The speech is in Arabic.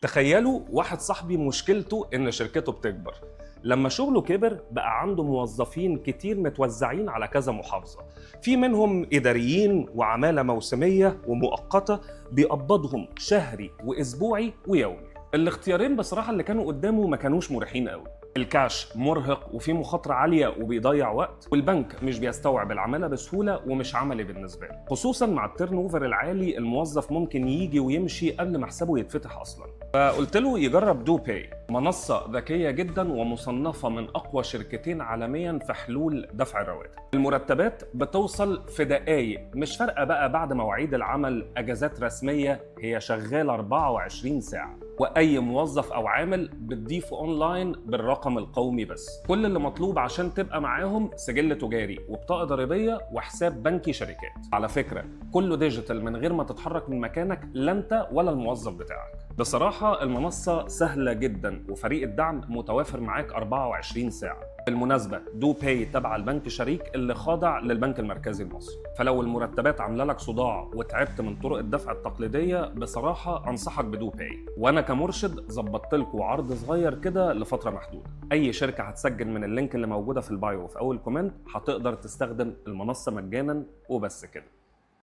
تخيلوا واحد صاحبي مشكلته إن شركته بتكبر. لما شغله كبر بقى عنده موظفين كتير متوزعين على كذا محافظة، في منهم إداريين وعمالة موسمية ومؤقتة بيقبضهم شهري وأسبوعي ويومي. الاختيارين بصراحة اللي كانوا قدامه ما كانوش مريحين قوي. الكاش مرهق وفيه مخاطرة عالية وبيضيع وقت، والبنك مش بيستوعب العمالة بسهولة ومش عملي بالنسبة له، خصوصا مع التيرن اوفر العالي. الموظف ممكن يجي ويمشي قبل ما حسابه يتفتح اصلا. فقلت له يجرب دو باي، منصة ذكية جدا ومصنفة من اقوى شركتين عالميا في حلول دفع الرواتب. المرتبات بتوصل في دقايق، مش فارقة بقى بعد مواعيد العمل، اجازات رسمية، هي شغالة 24 ساعة، واي موظف او عامل بتضيفه اونلاين بالرقم القومي بس. كل اللي مطلوب عشان تبقى معاهم سجل تجاري وبطاقه ضريبيه وحساب بنكي شركات. على فكره كله ديجيتال من غير ما تتحرك من مكانك، لا انت ولا الموظف بتاعك. بصراحه المنصه سهله جدا وفريق الدعم متوافر معاك 24 ساعه. بالمناسبة دو باي تبع البنك شريك اللي خاضع للبنك المركزي المصري، فلو المرتبات عامله لك صداع وتعبت من طرق الدفع التقليدية بصراحة أنصحك بدو باي. وأنا كمرشد ظبطت لكم عرض صغير كده لفترة محدودة. أي شركة هتسجل من اللينك اللي موجودة في البايو وفي أول كومنت هتقدر تستخدم المنصة مجانا وبس كده.